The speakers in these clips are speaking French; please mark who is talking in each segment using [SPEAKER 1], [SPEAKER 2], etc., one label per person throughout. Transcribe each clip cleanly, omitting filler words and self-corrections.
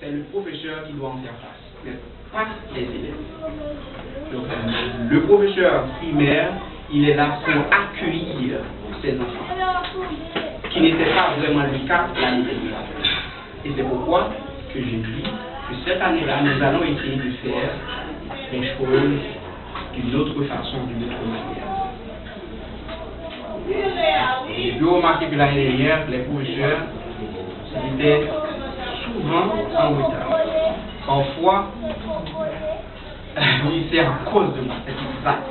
[SPEAKER 1] c'est le professeur qui doit en faire face, mais pas les élèves. Donc, le professeur primaire, il est là pour accueillir ces enfants, qui n'était pas vraiment le cas l'année dernière. Et c'est pourquoi que je dis que cette année-là, nous allons essayer de faire les choses d'une autre façon, d'une autre manière. J'ai pu remarquer que l'année dernière, les professeurs étaient souvent en retard. Parfois, oui, c'est à cause de moi, c'est exact.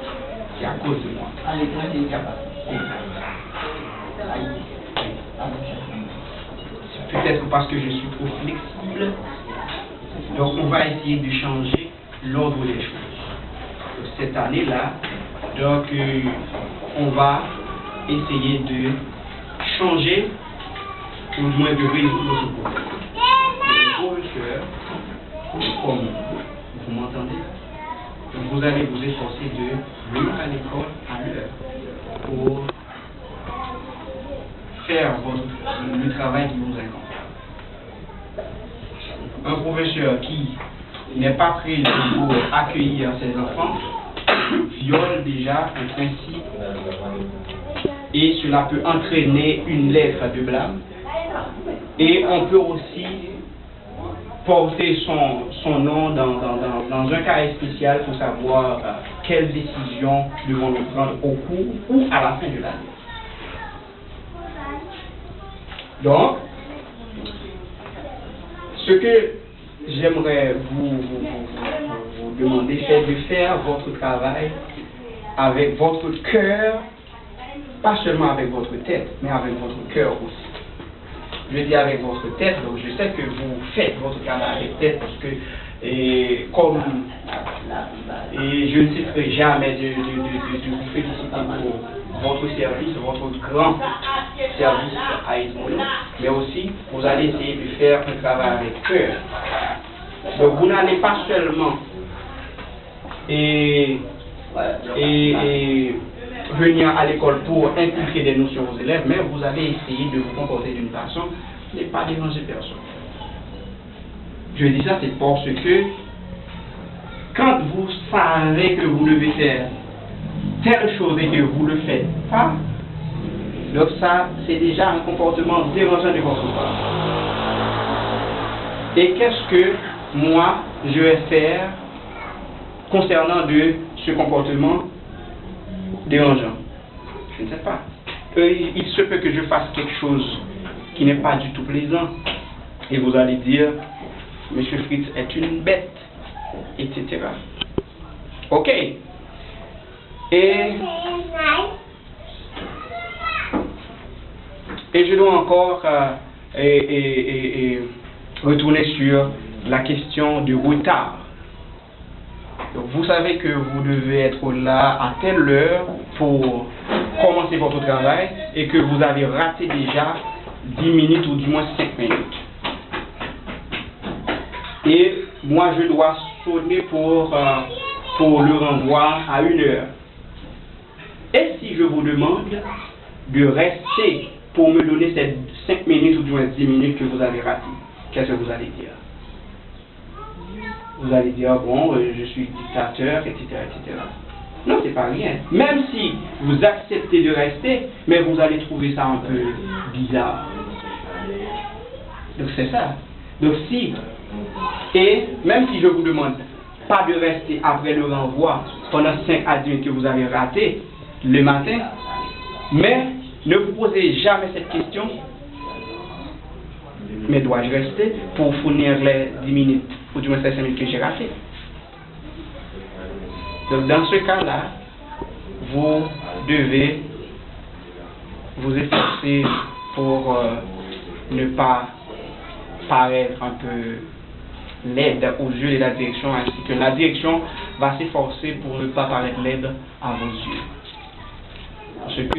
[SPEAKER 1] C'est à cause de moi. Peut-être parce que je suis trop flexible. Donc on va essayer de changer l'ordre des choses. Donc, cette année-là, donc on va essayer de changer, ou du moins de résoudre ce problème. Les professeurs, comme vous m'entendez, vous allez vous efforcer de venir à l'école à l'heure pour faire le travail qui vous incombe. Un professeur qui n'est pas prêt pour accueillir ses enfants viole déjà un principe et cela peut entraîner une lettre de blâme. Et on peut aussi porter son nom dans un cas spécial pour savoir quelles décisions devons-nous prendre au cours ou à la fin de l'année. Donc, ce que j'aimerais vous demander, c'est de faire votre travail avec votre cœur, pas seulement avec votre tête, mais avec votre cœur aussi. Je dis avec votre tête, donc je sais que vous faites votre travail avec tête parce que, je ne cesserai jamais de vous féliciter pour votre service, votre grand service à Ismolo, mais aussi vous allez essayer de faire un travail avec cœur. Donc vous n'allez pas seulement venir à l'école pour inculquer des notions aux élèves, mais vous allez essayer de vous comporter d'une façon qui n'est pas déranger personne. Je dis ça, c'est parce que quand vous savez que vous devez faire telle chose et que vous ne le faites pas, donc ça, c'est déjà un comportement dérangeant de votre part. Et qu'est-ce que moi, je vais faire concernant de ce comportement dérangeant? Je ne sais pas. Il se peut que je fasse quelque chose qui n'est pas du tout plaisant. Et vous allez dire, Monsieur Fritz est une bête, etc. Ok. Et je dois encore retourner sur la question du retard. Donc vous savez que vous devez être là à telle heure pour commencer votre travail et que vous avez raté déjà 10 minutes ou du moins 5 minutes. Et moi je dois sonner pour le renvoi à 1 heure. Et si je vous demande de rester pour me donner ces 5 minutes ou du moins 10 minutes que vous avez ratées, qu'est-ce que vous allez dire? Vous allez dire, bon, je suis dictateur, etc., etc. Non, c'est pas rien. Même si vous acceptez de rester, mais vous allez trouver ça un peu bizarre. Donc c'est ça. Donc si, et même si je vous demande pas de rester après le renvoi pendant 5 à 10 minutes que vous avez raté le matin, mais ne vous posez jamais cette question, mais dois-je rester pour fournir les 10 minutes ou du moins 5 minutes que j'ai raté? Donc dans ce cas-là, vous devez vous efforcer pour ne pas paraître un peu laide aux yeux de la direction, ainsi que la direction va s'efforcer pour ne pas paraître laide à vos yeux.